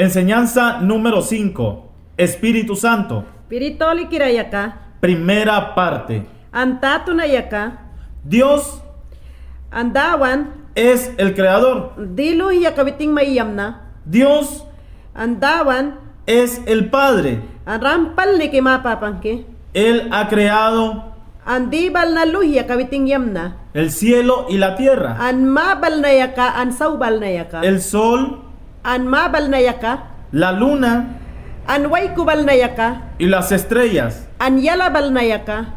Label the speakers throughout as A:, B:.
A: Enseñanza número 5. Espíritu Santo.
B: Piritoli kirayaka,
A: Primera parte.
B: antatu na yaka,
A: Dios
B: andawan,
A: es el creador.
B: dilu yakabiting mayam na,
A: Dios
B: andawan,
A: es el Padre.
B: an rampal ni kimapapangke,
A: Él ha creado
B: andibal na luhya kabiting yam na,
A: el cielo y la tierra,
B: an mabal na yaka, an saubal na yaka,
A: el sol,
B: an mabal na yaka,
A: la luna
B: an waykubal na yaka,
A: y las estrellas,
B: an yalabal na yaka,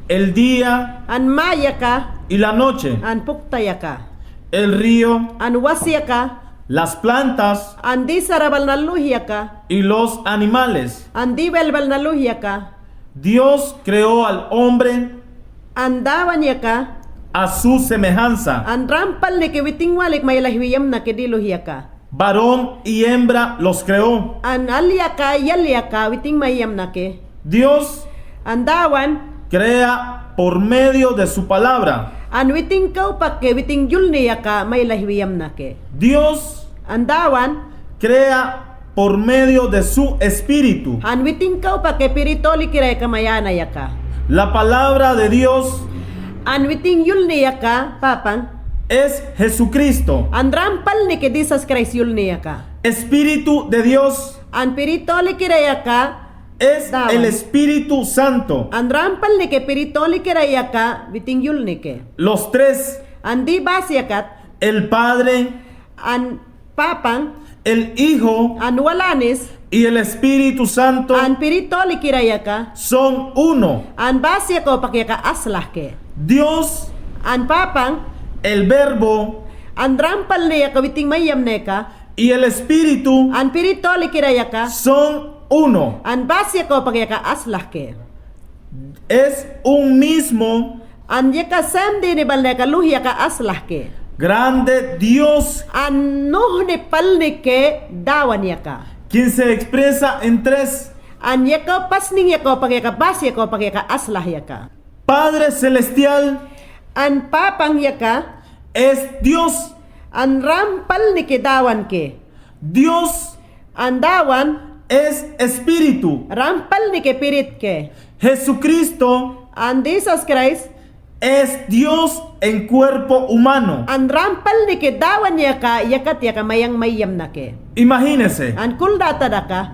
A: el día
B: an mayaka,
A: y la noche,
B: an pukta yaka,
A: el río,
B: an wasyaka,
A: las plantas
B: an di sarabal na luhyaka,
A: y los animales.
B: an di belbal na luhyaka,
A: Dios creó al hombre
B: andawan yaka,
A: a su semejanza.
B: an rampal ni kiwiting walik may lahwiyam na kidiluhyaka.
A: Varón y hembra los creó.
B: An alyaka yalyaka witing mayam na ke.
A: Dios
B: Andawan,
A: crea por medio de su palabra.
B: an witing kau pakke witing julniyaka may lahwiyam na ke.
A: Dios
B: Andawan,
A: crea por medio de su espíritu.
B: an witing kau pakke piritoli kiray kamayana yaka.
A: La palabra de Dios
B: An witing julniyaka papang,
A: es Jesucristo.
B: an rampal ni ke Jesus Christ julniyaka.
A: Espíritu de Dios
B: An piritoli kirayaka,
A: es
B: Dawan.
A: el Espíritu Santo.
B: an rampal ni ke piritoli kirayaka witing julnike.
A: Los tres,
B: An di basyakat,
A: el Padre,
B: an papang,
A: el Hijo
B: an walanis,
A: y el Espíritu Santo
B: an piritoli kirayaka,
A: son uno.
B: an basya ko pakyaka aslah ke.
A: Dios,
B: An papang,
A: el Verbo
B: an rampal niya kawiting mayam neka,
A: y el Espíritu
B: an piritoli kirayaka,
A: son uno.
B: an basya ko pakyaka aslah ke.
A: Es un mismo
B: An yaka samdi ni balneka luhyaka aslah ke.
A: grande Dios,
B: An nuh ni palni ke dawan yaka.
A: quien se expresa en tres.
B: An yaka pasning yaka pakyaka basya ko pakyaka aslah yaka.
A: Padre Celestial
B: An papang yaka,
A: es Dios.
B: an rampal ni ke dawan ke.
A: Dios
B: An dawan,
A: es Espíritu.
B: rampal ni ke pirit ke.
A: Jesucristo
B: An Jesus Christ,
A: es Dios en cuerpo humano.
B: an rampal ni ke dawan yaka yakat yaka mayang mayam na ke.
A: Imagínese,
B: An kuldata daka,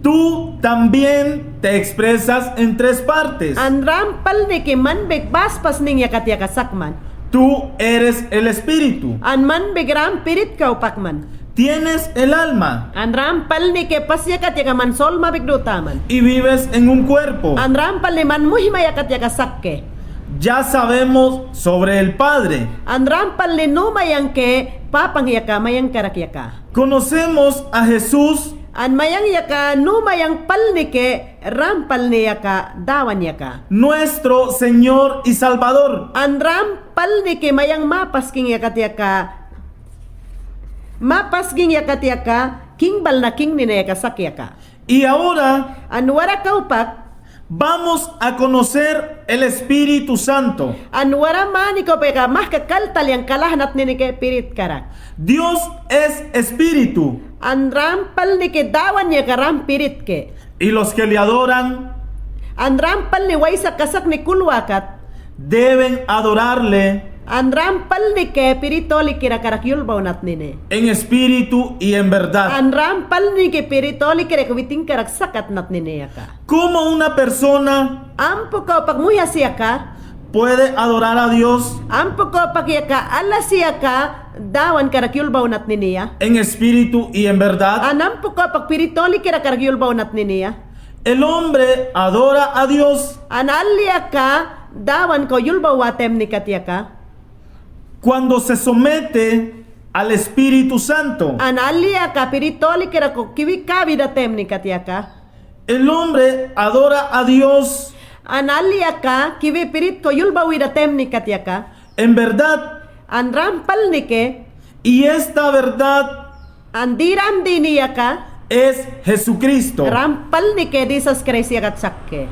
A: tú también te expresas en tres partes.
B: an rampal ni ke manbek baspas ning yakat yaka sakman.
A: Tú eres el Espíritu.
B: An manbek ram pirit ka upakman.
A: Tienes el alma
B: An rampal ni ke pas yakat yaka man sol mabik dutaman.
A: y vives en un cuerpo.
B: An rampal ni man muhima yakat yaka sakke.
A: Ya sabemos sobre el Padre.
B: An rampal ni no mayang ke papang yaka mayang karak yaka.
A: Conocemos a Jesús
B: An mayang yaka no mayang pal ni ke rampal ni yaka dawan yaka.
A: nuestro Señor y Salvador.
B: An rampal ni ke mayang mapasking yakat yaka. Mapasking yakat yaka king bal na king ni na yaka sak yaka.
A: Y ahora
B: An wara kaupak,
A: vamos a conocer el Espíritu Santo.
B: an wara mani ko peka mah kakaltal yang kalahanat ni ke pirit karak.
A: Dios es Espíritu
B: An rampal ni ke dawan yaka ram pirit ke.
A: y los que le adoran
B: An rampal ni waisa kasak ni kulwakat.
A: deben adorarle
B: An rampal ni ke piritoli kira karak yulbaw nat nini.
A: en espíritu y en verdad.
B: An rampal ni ke piritoli kira kawiting karak sakat nat nini yaka.
A: ¿Cómo una persona
B: Ampo ko pagmuya siya ka,
A: puede adorar a Dios
B: ampo ko pagyaka ala siya ka, dawan karak yulbaw nat niniya.
A: en espíritu y en verdad?
B: Anampo ko pagpiritoli kira karak yulbaw nat niniya.
A: El hombre adora a Dios
B: Analya ka, dawan ko yulbaw watem ni katya ka.
A: cuando se somete al Espíritu Santo.
B: Analya ka, piritoli kira ko kiwi kabidatem ni katya ka.
A: El hombre adora a Dios
B: Analia ka, kiwi pirit ko yulbaw idatem ni katya ka.
A: en verdad,
B: An rampal ni ke,
A: y esta verdad
B: an diram diniya ka,
A: es Jesucristo.
B: rampal ni ke Jesus Christ yakat sakke.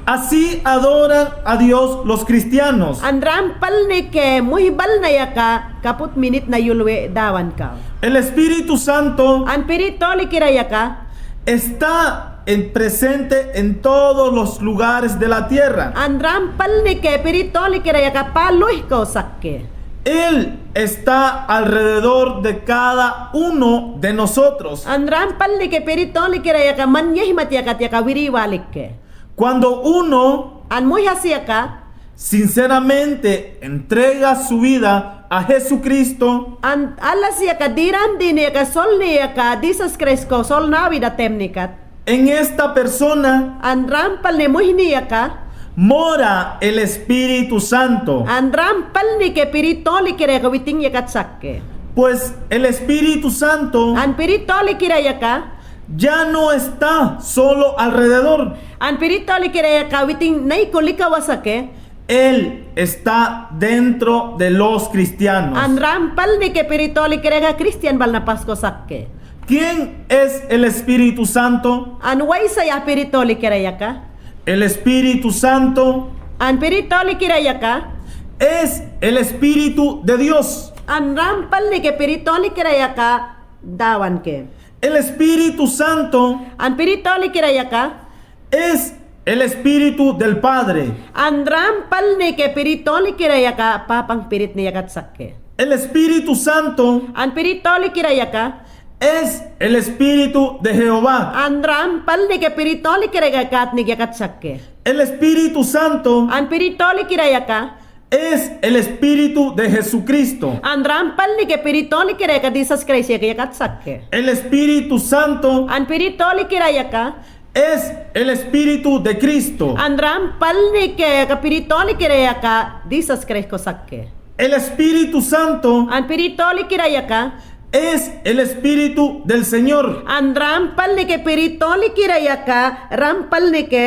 A: Así adoran a Dios los cristianos.
B: An rampal ni ke muhibal na yaka, kaput minit na yulwe dawan ka.
A: El Espíritu Santo
B: An piritoli kiraya ka.
A: está presente en todos los lugares de la tierra.
B: An rampal ni ke piritoli kiraya ka paloy ko sakke.
A: Él está alrededor de cada uno de nosotros.
B: An rampal ni ke piritoli kiraya ka manyehmat yaka tiaka wiriwalik ke.
A: Cuando uno
B: An muy hasya ka.
A: sinceramente entrega su vida a Jesucristo,
B: An alas yaka diran din yaka sol ni yaka Jesus Christ ko sol nawi da temnikat.
A: en esta persona
B: An rampal ni muhni yaka.
A: mora el Espíritu Santo.
B: An rampal ni ke piritoli kiraya ka witing yakat sakke.
A: Pues el Espíritu Santo
B: An piritoli kiraya ka.
A: ya no está solo alrededor.
B: An piritoli kiraya ka witing nay kulikawasake.
A: Él está dentro de los cristianos.
B: An rampal ni ke piritoli kiraya ka Christian bal na Pasko sakke.
A: ¿Quién es el Espíritu Santo?
B: An way saya piritoli kiraya ka.
A: El Espíritu Santo
B: An piritoli kiraya ka.
A: es el Espíritu de Dios.
B: An rampal ni ke piritoli kiraya ka dawan ke.
A: El Espíritu Santo
B: An piritoli kiraya ka.
A: es el Espíritu del Padre.
B: An rampal ni ke piritoli kiraya ka papang pirit ni yakat sakke.
A: El Espíritu Santo
B: An piritoli kiraya ka.
A: es el Espíritu de Jehová.
B: An rampal ni ke piritoli kiraya ka at ni yakat sakke.
A: El Espíritu Santo
B: An piritoli kiraya ka.
A: es el Espíritu de Jesucristo.
B: An rampal ni ke piritoli kiraya ka Jesus Christ yakat sakke.
A: El Espíritu Santo
B: An piritoli kiraya ka.
A: es el Espíritu de Cristo.
B: An rampal ni ke piritoli kiraya ka Jesus Christ ko sakke.
A: El Espíritu Santo
B: An piritoli kiraya ka.
A: es el Espíritu del Señor.
B: An rampal ni ke piritoli kiraya ka rampal ni ke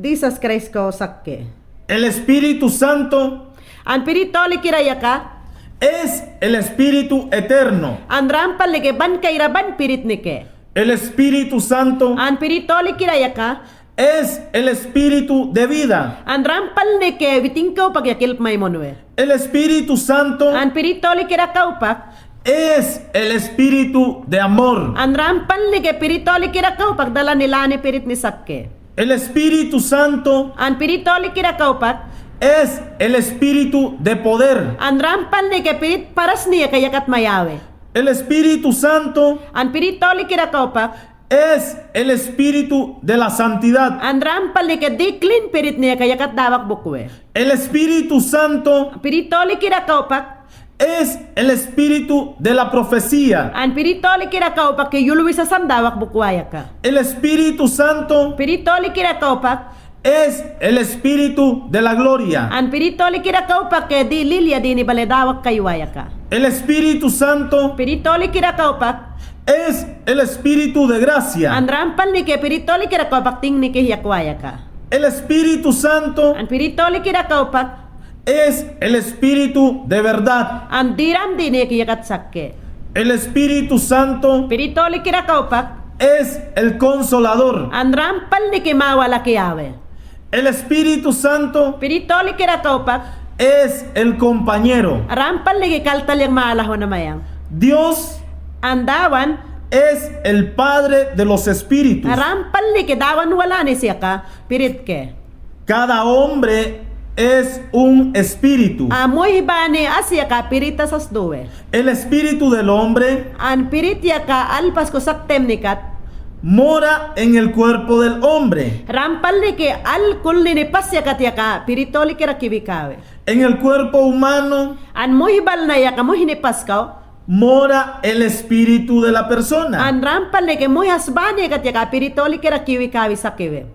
B: Jesus Christ ko sakke.
A: El Espíritu Santo
B: An piritoli kiraya ka.
A: es el Espíritu eterno.
B: An rampal ni ke ban kaira ban pirit ni ke.
A: El Espíritu Santo
B: An piritoli kiraya ka.
A: es el Espíritu de vida.
B: An rampal ni ke witingkaw pagyakilp may monwe.
A: El Espíritu Santo
B: An piritoli kirakaw pak.
A: es el Espíritu de amor.
B: An rampal ni ke piritoli kirakaw pak dala nila ni pirit ni sakke.
A: El Espíritu Santo
B: An piritoli kirakaw pak.
A: es el Espíritu de poder.
B: An rampal ni ke pirit paras niya kayakat mayawe.
A: El Espíritu Santo
B: An piritoli kirakaw pak.
A: es el Espíritu de la santidad.
B: An rampal ni ke diklin pirit niya kayakat dawak bukwe.
A: El Espíritu Santo
B: Piritoli kirakaw pak.
A: es el Espíritu de la profecía.
B: An piritoli kirakaw pak ke yulwi sa samdawak bukwaya ka.
A: El Espíritu Santo
B: Piritoli kirakaw pak.
A: es el Espíritu de la gloria.
B: An piritoli kirakaw pak ke di lilya di ni baledawak kaywaya ka.
A: El Espíritu Santo
B: Piritoli kirakaw pak.
A: es el Espíritu de gracia.
B: An rampal ni ke piritoli kirakaw pak ting ni ke hiyakwaya ka.
A: El Espíritu Santo
B: An piritoli kirakaw pak.
A: es el Espíritu de verdad.
B: An diram di ni ke yakat sakke.
A: El Espíritu Santo
B: Piritoli kirakaw pak.
A: es el consolador.
B: An rampal ni ke mawala kiyawe.
A: El Espíritu Santo
B: Piritoli kirakaw pak.
A: es el compañero.
B: Rampal ni ke kaltal yang maalaho na mayang.
A: Dios
B: Andawan.
A: es el Padre de los espíritus.
B: Rampal ni ke dawan wala ni siya ka. Pirit ke.
A: Cada hombre es un espíritu.
B: Amoy ba ni asya ka pirita sas duwe.
A: El espíritu del hombre
B: An pirit ya ka alpas ko saktem ni kat.
A: mora en el cuerpo del hombre.
B: Rampal ni ke alkul ni pasya kat ya ka piritoli kira kibikawe.
A: En el cuerpo humano
B: An mohibal na ya ka mohinipas ka.
A: mora el espíritu de la persona.
B: An rampal ni ke mohasbani kat ya ka piritoli kira kibikawe sakiwe.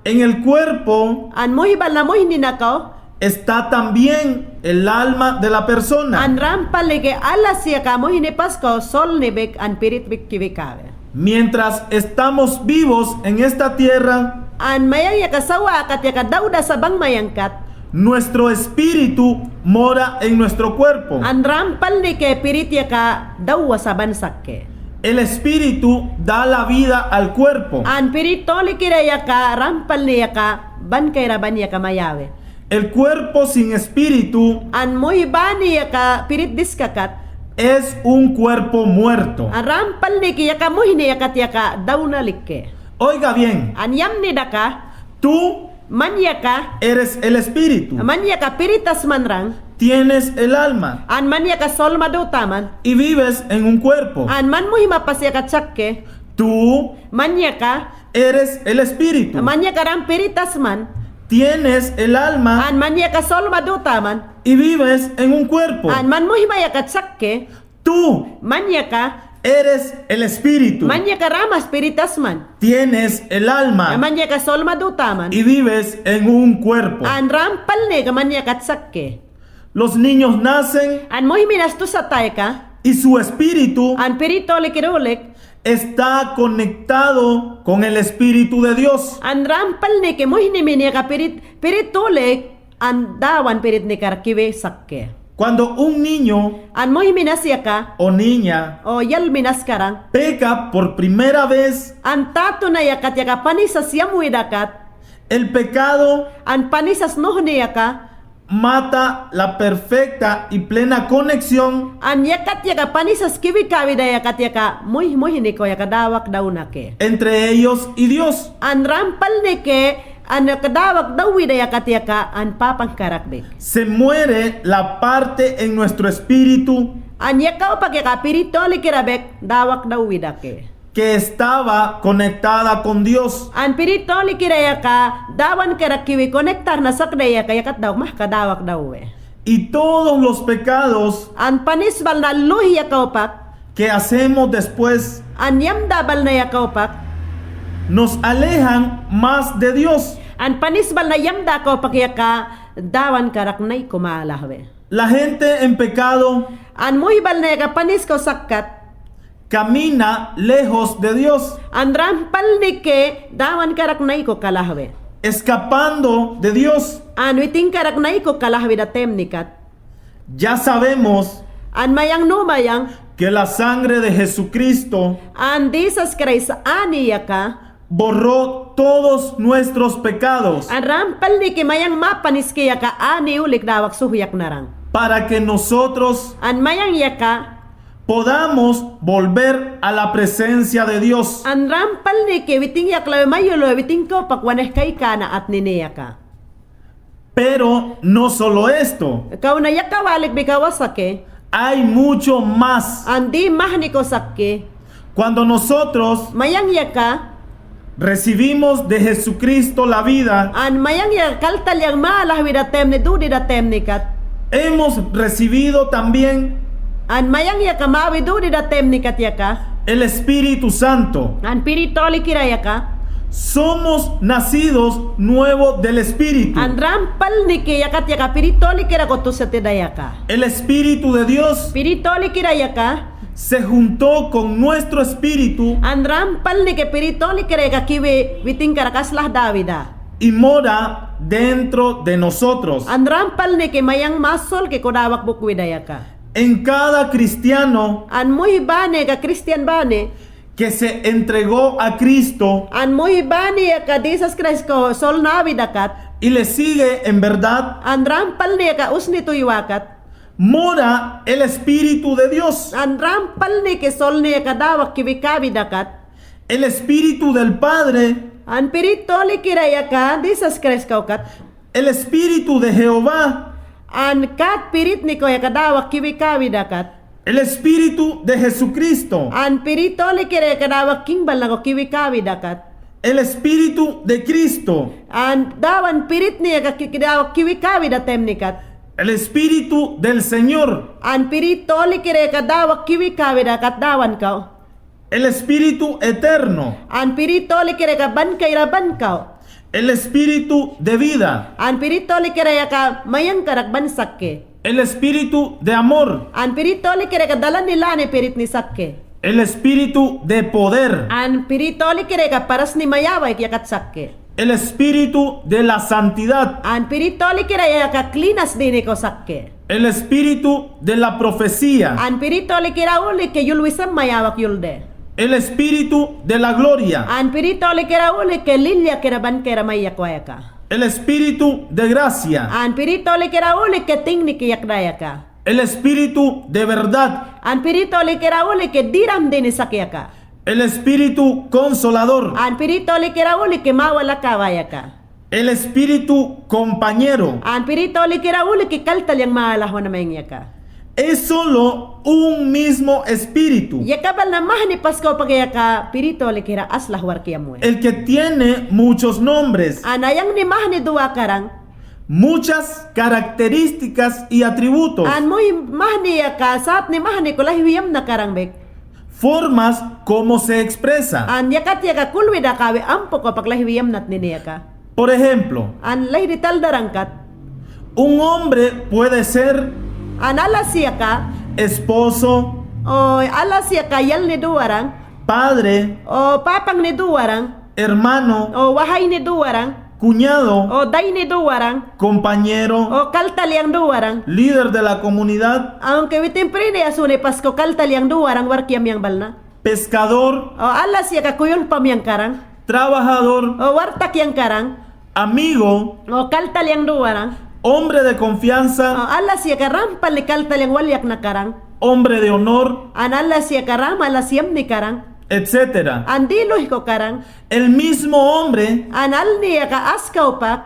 A: En el cuerpo
B: An mohibal na mohininakaw.
A: está también el alma de la persona.
B: An rampal ni ke alas ya ka mohinipas ka sol ni bek an pirit bik kibikawe.
A: Mientras estamos vivos en esta tierra,
B: An mayang ya kasawa kat ya ka dauda sa bang mayangkat.
A: nuestro espíritu mora en nuestro cuerpo.
B: An rampal ni ke pirit ya ka dawa sa bansak ke.
A: El espíritu da la vida al cuerpo.
B: An piritoli kira ya ka rampal ni ya ka ban kay raban ya ka mayawe.
A: El cuerpo sin espíritu
B: An mohibani ya ka pirit diskakat.
A: es un cuerpo muerto.
B: An rampal ni ki yaka muhini yaka tiaka dauna likke.
A: Oiga bien,
B: An yam ni daka
A: tú
B: man yaka
A: eres el espíritu,
B: man yaka piritas manrang
A: tienes el alma
B: an man yaka sol madutaman
A: y vives en un cuerpo.
B: an man muhima pas yaka chakke
A: Tú
B: man yaka
A: eres el espíritu,
B: man yaka ram piritas man
A: tienes el alma
B: an man yaka sol madutaman
A: y vives en un cuerpo.
B: an man muhima yaka chakke
A: Tú
B: man yaka
A: eres el espíritu,
B: man yaka ramas piritas man
A: tienes el alma
B: man yaka sol madutaman
A: y vives en un cuerpo.
B: an rampal ni ka man yaka chakke
A: Los niños nacen
B: an muhiminas tu sa taeka
A: y su espíritu
B: an pirito likirulik
A: está conectado con el espíritu de Dios.
B: an rampal ni ke muhini mini ka piritulik an dawan pirit ni karkiwe sakke
A: Cuando un niño
B: an muhiminas yaka
A: o niña
B: o yal minas karang
A: peca por primera vez,
B: an tato na yakat yaka panisas yamuy dakat
A: el pecado
B: an panisas nohni yaka
A: mata la perfecta y plena conexión
B: an yakat yaka panisas kiwi kawida yakat yaka muhini ko yaka dawak daunake
A: entre ellos y Dios.
B: an rampal ni ke an kadawak dawida yakat yaka an papang karakbek
A: Se muere la parte en nuestro espíritu
B: an yaka pag yaka pirito likirabek dawak dawida ke
A: que estaba conectada con Dios.
B: an pirito likiraya ka dawan karakiwi konektar na sakdaya ka yakat daw mah kadawak dawe
A: Y todos los pecados
B: an panisbal na luhi yakaupak
A: que hacemos después
B: an yamdabal na yakaupak
A: nos alejan más de Dios.
B: an panisbal na yamda kaupak yaka dawan karaknay kumalahwe
A: La gente en pecado
B: an muhibal na yaka panis ko sakkat
A: camina lejos de Dios,
B: an rampal ni ke dawan karaknay ko kalahwe
A: escapando de Dios.
B: an witing karaknay ko kalahwe da temnikat
A: Ya sabemos
B: an mayang numayang
A: que la sangre de Jesucristo
B: an Jesus Christ ani yaka
A: borró todos nuestros pecados
B: an rampal ni ke mayang mapanis ke yaka ani ulik dawak suhuyak narang
A: para que nosotros
B: an mayang yaka
A: podamos volver a la presencia de Dios.
B: an rampal ni ke witing yaklawe mayulo witing ko pakwanes kay kana at niniyaka
A: Pero no solo esto,
B: ikaw na yaka walik bikawasake
A: hay mucho más.
B: andi mahni ko sakke
A: Cuando nosotros
B: mayang yaka
A: recibimos de Jesucristo la vida,
B: an mayang yaka kaltal yang maalah wida temni dudi da temnikat
A: hemos recibido también
B: an mayang yaka mawi dudi da temnikat yaka
A: el Espíritu Santo.
B: an piritoli kira yaka
A: Somos nacidos nuevos del Espíritu.
B: an rampal ni ke yakat yaka piritoli kira ko tusete da yaka
A: El Espíritu de Dios
B: piritoli kira yaka
A: se juntó con nuestro espíritu
B: an rampal ni ke piritoli kira yaka kiwi witing karakaslah davida
A: y mora dentro de nosotros.
B: an rampal ni ke mayang masol ke kodawak bukwida yaka
A: En cada cristiano
B: an muy bane ka Christian bane
A: que se entregó a Cristo
B: an muy bane ka Jesus Christ ko sol nabi dakat
A: y le sigue en verdad,
B: an rampal ni ka usni tuywakat
A: mora el Espíritu de Dios,
B: an rampal ni ke sol ni ka dawak kiwikabi dakat
A: el Espíritu del Padre,
B: an piritoli kiraya ka Jesus Christ kaukat
A: el Espíritu de Jehová,
B: an kat pirit ni ko ya kadawak kiwikabi dakat
A: el Espíritu de Jesucristo,
B: an piritoli kiraya kadawak kingbal na ko kiwikabi dakat
A: el Espíritu de Cristo,
B: an dawan pirit ni ka kidawak kiwikabi da temnikat
A: el Espíritu del Señor,
B: an piritoli kiraya kadawak kiwikabi dakat dawan kau
A: el Espíritu eterno,
B: an piritoli kiraya ka ban kaira ban kau
A: el Espíritu de vida,
B: an piritoli kiraya ka mayang karak ban sakke
A: el Espíritu de amor,
B: an piritoli kiraya ka dalan nila ni pirit ni sakke
A: el Espíritu de poder,
B: an piritoli kiraya ka paras ni mayaway yakat sakke
A: el Espíritu de la santidad,
B: an piritoli kiraya ka klinas dini ko sakke
A: el Espíritu de la profecía,
B: an piritoli kira uli ke yulwisam mayawak yulde
A: el Espíritu de la gloria,
B: an piritoli kira uli ke lilya kira ban kira mayakwayaka
A: el Espíritu de gracia,
B: an piritoli kira uli ke tingni ki yakdayaka
A: el espíritu de verdad,
B: An pirito likira uli ke diram din sakyaka.
A: el espíritu consolador,
B: An pirito likira uli ke mawala kawayaka.
A: el espíritu compañero.
B: An pirito likira uli ke kaltal yang maalaho na mengyaka.
A: Es solo un mismo espíritu,
B: Yakabal na mahni pasko pagyaka pirito likira aslah warkiamwe.
A: el que tiene muchos nombres,
B: Anayang ni mahni dua karang.
A: muchas características y atributos,
B: An muy mahni yaka saat ni mahni kulahiyam na karang bek.
A: formas como se expresa.
B: An yakat yaka kulwida kawe ampo ko paglahiyam nat niniyaka.
A: Por ejemplo,
B: An lahiri tal darangkat.
A: un hombre puede ser
B: An alas yaka
A: esposo,
B: o alas yaka yal ni duwarang
A: padre,
B: o papang ni duwarang
A: hermano,
B: o wahay ni duwarang
A: cuñado,
B: o day ni duwarang
A: compañero,
B: o kaltal yang duwarang.
A: líder de la comunidad,
B: Aunque witimpre ni asune pasko kaltal yang duwarang warkiam yang balna.
A: pescador,
B: O alas yaka kuyul pam yang karang
A: trabajador,
B: o wartak yang karang
A: amigo,
B: o kaltal yang duwarang
A: hombre de
B: o
A: confianza,
B: alas yaka rampal ni kaltal yang walyak na karang.
A: hombre de honor,
B: An alas yaka ram alas yam ni karang.
A: etc.
B: An diloy ko karang.
A: El mismo hombre
B: An al ni yaka askaw pak.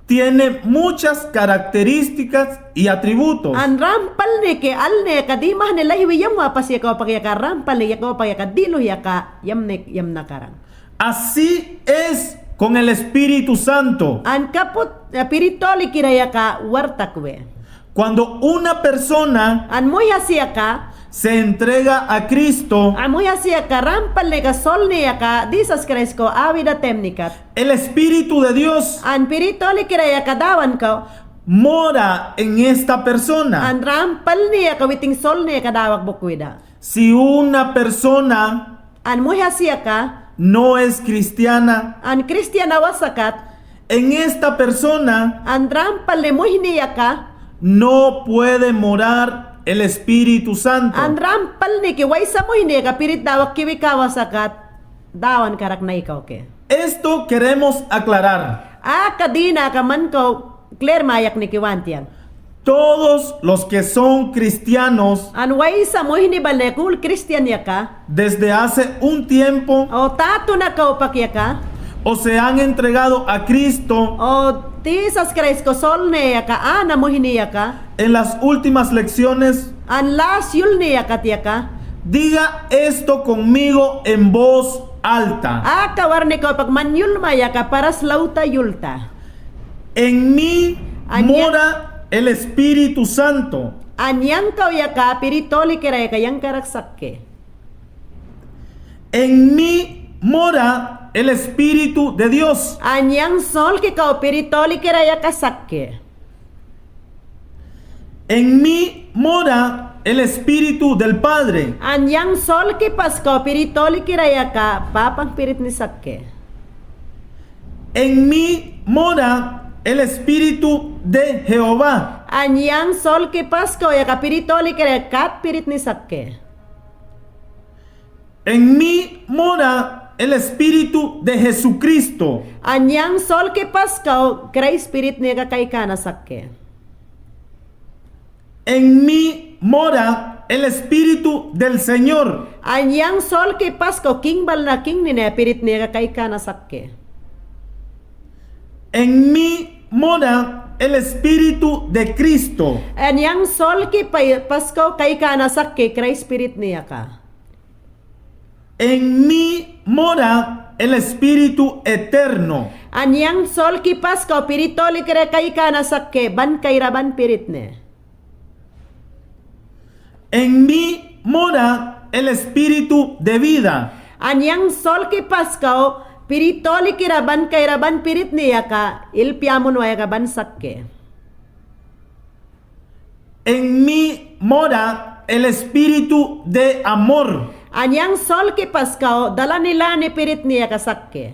A: tiene muchas características y atributos.
B: An rampal ni ke al ni yaka di mah ni lahwi yam wapas yaka pak yaka rampal ni yaka pak yaka diloy yaka yam na karang.
A: Así es con el Espíritu Santo.
B: An kaput piritoli kira yaka wartakwe.
A: Cuando una persona
B: An muy asiyaka.
A: se entrega a Cristo,
B: Amoy asiyaka rampal ni ka sol ni yaka disas kresko awida temnikat.
A: el Espíritu de Dios
B: An piritoli kira yaka dawan ka.
A: mora en esta persona.
B: An rampal ni yaka witing sol ni yaka dawak bukwida.
A: Si una persona
B: An muy asiyaka.
A: no es cristiana,
B: An Kristiyan awasakat.
A: en esta persona
B: An rampal ni muy ni yaka.
A: no puede morar el Espíritu Santo.
B: An rampal ni ki waysa muy ni yaka pirit dawak kiwi kawasakat. Dawan karak na ikaw ke.
A: Esto queremos aclarar.
B: Kadina ka man ko clear mayak ni kiwantiyan.
A: Todos los que son cristianos
B: An waysa muy ni balekul Kristiyan yaka.
A: desde hace un tiempo
B: O tato na kaupak yaka.
A: o se han entregado a Cristo
B: O tisas kresko sol ni yaka. Ana muy ni yaka.
A: en las últimas lecciones,
B: An las yul ni yaka tiyaka.
A: diga esto conmigo en voz alta.
B: Kawar ni kaupak man yulma yaka paras lauta yulta.
A: En mí
B: Aña-
A: mora el Espíritu Santo.
B: Anyang kau yaka piritoli kira yaka yang karaksakke.
A: En mí mora el Espíritu de Dios.
B: Anyang sol ki kau piritoli kira yaka sakke.
A: En mí mora el Espíritu del Padre.
B: Anyang sol ki pas kau piritoli kira yaka papang pirit ni sakke.
A: En mí mora el Espíritu de Jehová.
B: Anyang sol ki pas kau yaka piritoli kira kat pirit ni sakke.
A: En mí mora el Espíritu de Jesucristo.
B: Anyang sol ki pas kau kira spirit ni yaka kay kana sakke.
A: En mí mora el Espíritu del Señor.
B: Anyang sol ki pas kau king bal na king ni na pirit ni yaka kay kana sakke.
A: En mí mora el Espíritu de Cristo.
B: Anyang sol ki pasko kay kana sakke kray spirit niya ka.
A: En mí mora el Espíritu eterno.
B: Anyang sol ki pasko piritoli kray kay kana sakke ban kay raban pirit ne.
A: En mí mora el Espíritu de vida.
B: Anyang sol ki pasko piritoli kiraban kay raban pirit niya ka ilpiamon waya ka ban sakke.
A: En mí mora el Espíritu de amor.
B: Anyang sol ki pasko dala nila ni pirit niya ka sakke.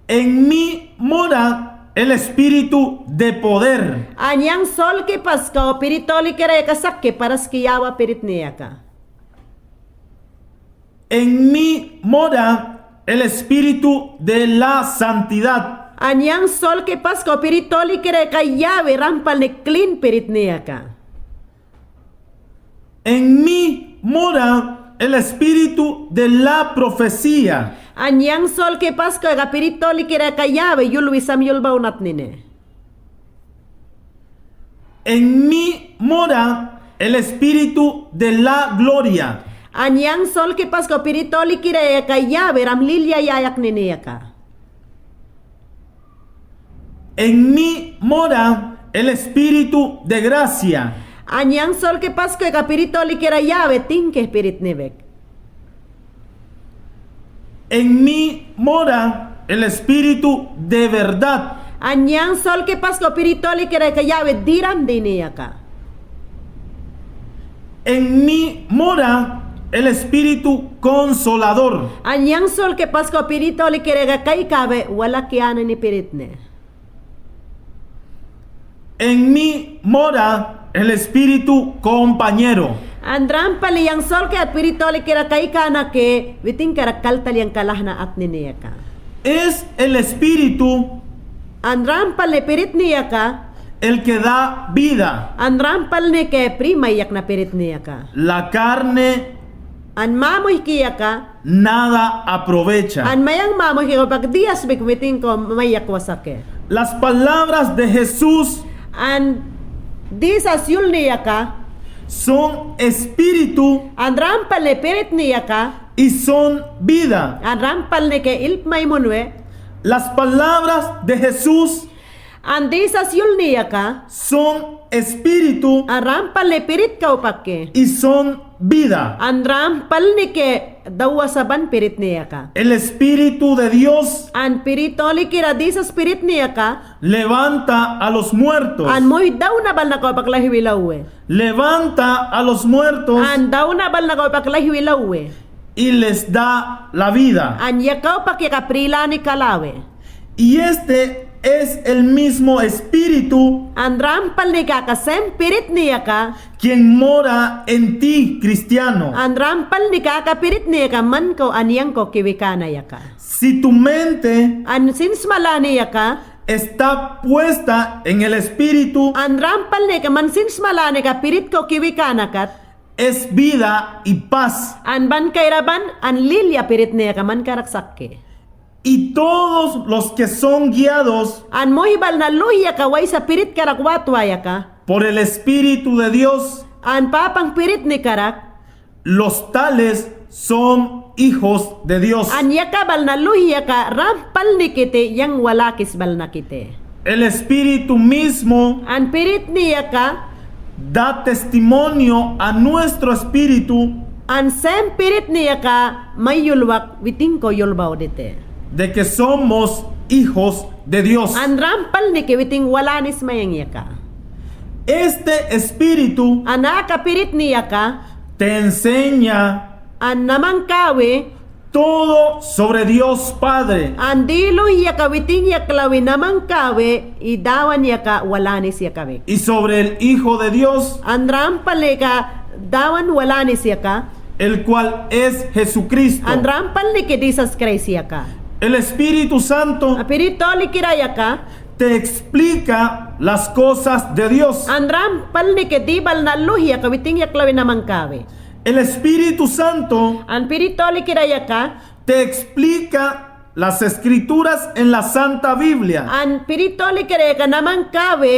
A: En mí mora el Espíritu de poder.
B: Anyang sol ki pasko piritoli kiray ka sakke paras kiyawa pirit niya ka.
A: En mí mora el Espíritu de la santidad.
B: Anyang sol que pasko piritoli kira kayawe rampal ne clean pirit niya ka.
A: En mí mora el espíritu de la profecía.
B: Anyang sol que pasko ka piritoli kira kayawe yulwisam yulbaunat nine.
A: En mí mora el espíritu de la gloria.
B: Anyang sol que pasko piritoli kira kayawe ram lilya yayak nine ka.
A: En mí mora el espíritu de gracia.
B: Anyang sol que pasko ka piritoli kira yawe tingke spirit nivek.
A: En mí mora el espíritu de verdad.
B: Anyang sol que pasko piritoli kira kayawe diram diniya ka.
A: En mí mora el espíritu consolador.
B: Anyang sol que pasko piritoli kira kay kabe wala kiana ni piritne.
A: En mí mora el espíritu compañero.
B: Andram pali yang sol ke at piritoli kira kay kana ke witing kara kaltal yang kalahna at niniya ka.
A: Es el espíritu
B: Andram pali pirit niya ka.
A: el que da vida.
B: Andram palne ke prima yak na pirit niya ka.
A: La carne
B: An mamoy kiya ka.
A: nada aprovecha.
B: An mayang mamoy kiya pag dias big witing ko mayak wasake.
A: Las palabras de Jesús
B: An disas yul niya ka.
A: son espíritu
B: Andram pali pirit niya ka.
A: y son vida.
B: Andram palne ke ilp may munwe.
A: Las palabras de Jesús
B: An disas yul niya ka.
A: son espíritu
B: Andram pali pirit ka upake.
A: y son vida.
B: Andram palni ke dawasaban pirit niya ka.
A: El espíritu de Dios
B: An piritoli kira disas spirit niya ka.
A: levanta a los muertos.
B: An moy daw na bal na ko paklahiwilawe.
A: Levanta a los muertos
B: An daw na bal na ko paklahiwilawe.
A: y les da la vida.
B: An yakaw pakikaprila ni kalawe.
A: Y este es el mismo espíritu
B: Andram palni kakasem pirit niya ka.
A: quien mora en ti, cristiano.
B: Andram palni kakapirit niya ka man ko anyang ko kiwikana yaka.
A: Si tu mente
B: An sinsmala niya ka.
A: está puesta en el espíritu,
B: Andram palni ka man sinsmala ni ka pirit ko kiwikana kat.
A: es vida y paz.
B: An ban kairaban an lilya pirit niya ka man karaksakke.
A: Y todos los que son guiados
B: An mohibal na luya ka way sa pirit karakwatwaya ka.
A: por el Espíritu de Dios,
B: An papang pirit ni karak.
A: los tales son hijos de Dios.
B: An yakabal na luya ka rampal ni kite yang walakis bal na kite.
A: El Espíritu mismo
B: An pirit niya ka.
A: da testimonio a nuestro espíritu
B: An sem pirit niya ka may yulwak witing ko yulbaw dite.
A: de que somos hijos de Dios.
B: An rampal ni ke witing walanis mayang yaka.
A: Este espíritu
B: An nakapirit niya ka.
A: te enseña
B: An namang kawe.
A: todo sobre Dios Padre,
B: An dilo yaka witing yaklawi namang kawe. Idawan yaka walanis yakawe.
A: y sobre el Hijo de Dios,
B: An rampal ni ka dawan walanis yaka.
A: el cual es Jesucristo.
B: An rampal ni ke Jesus Christ yaka.
A: El Espíritu Santo
B: Apiritoli kiraya ka.
A: te explica las cosas de Dios.
B: An rampal ni ke dibal na luhya ka witing yaklawi namang kawe.
A: El Espíritu Santo
B: An piritoli kiraya ka.
A: te explica las escrituras en la Santa Biblia.
B: An piritoli kiraya ka namang kawe.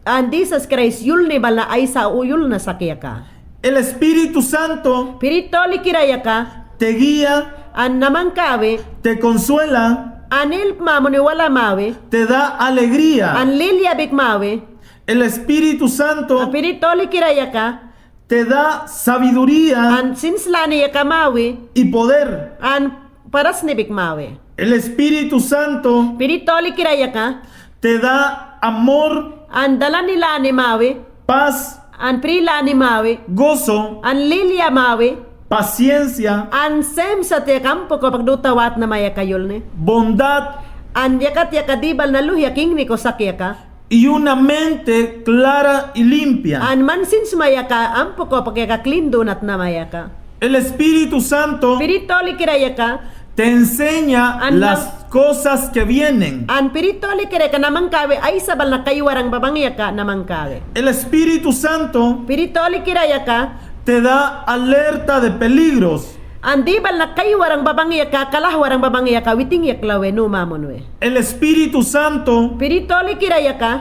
B: An Jesus Christ yul ni bal na ay sa uyul na sakya ka.
A: El Espíritu Santo
B: Piritoli kiraya ka.
A: te guía,
B: An namang kawe.
A: te consuela,
B: Anil mamo ni wala mawe.
A: te da alegría.
B: An lilya big mawe.
A: El Espíritu Santo
B: An piritoli kiraya ka.
A: te da sabiduría
B: An sinslani yaka mawe.
A: y poder.
B: An paras ni big mawe.
A: El Espíritu Santo
B: Piritoli kiraya ka.
A: te da amor,
B: An dala nila ni mawe.
A: paz,
B: An prila ni mawe.
A: gozo,
B: An lilya mawe.
A: paciencia,
B: An sem sa te kampo ko pagdutawat na maya kayol ni.
A: bondad
B: An yakat yakadibal na luhya king ni ko sakya ka.
A: y una mente clara y limpia.
B: An mansins maya ka ampo ko pagkakaklindo nat na maya ka.
A: El Espíritu Santo
B: Piritoli kiraya ka.
A: te enseña
B: Anda.
A: las cosas que vienen.
B: An piritoli kire ka naman kawe ay sabal na kaywarang babangya ka naman kawe.
A: El Espíritu Santo
B: Piritoli kiraya ka,
A: te da alerta de peligros.
B: andi bal na kaywarang babangya ka, kalahwarang babangya ka, witing yaklawe no mamonwe.
A: El Espíritu Santo
B: Piritoli kiraya ka,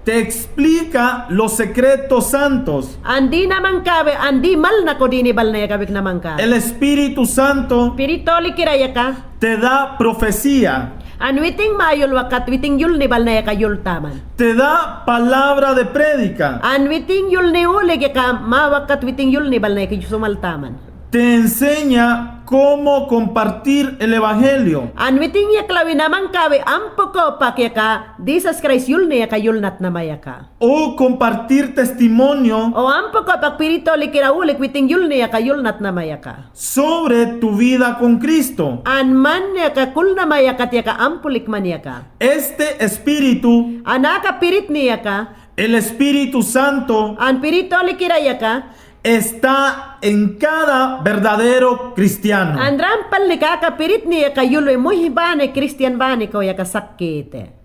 A: te explica los secretos santos.
B: andi naman kawe, andi mal na ko dini bal na yakawik naman ka.
A: El Espíritu Santo
B: Piritoli kiraya ka,
A: te da profecía.
B: an witing mayol wakat, witing yul ni bal na yakayul taman.
A: Te da palabra de prédica.
B: An witing yul ni ulig ka, mawakat witing yul ni bal na yakayusumal taman.
A: Te enseña cómo compartir el Evangelio.
B: An witing yaklawi naman kawe, ampo ko pakya ka, Jesus Christ yul ni yakayul nat na maya ka.
A: O compartir testimonio
B: O ampo ko pak piritoli kiraulik, witing yul ni yakayul nat na maya ka.
A: sobre tu vida con Cristo.
B: An man yaka kul na maya kat yaka ampulik man yaka.
A: Este Espíritu,
B: Anaka pirit ni yaka,
A: el Espíritu Santo,
B: an piritoli kiraya ka,
A: está en cada verdadero cristiano.
B: an rampal ni kaka pirit ni yaka yulwe muhi bane Christian bane ko yaka sakkite.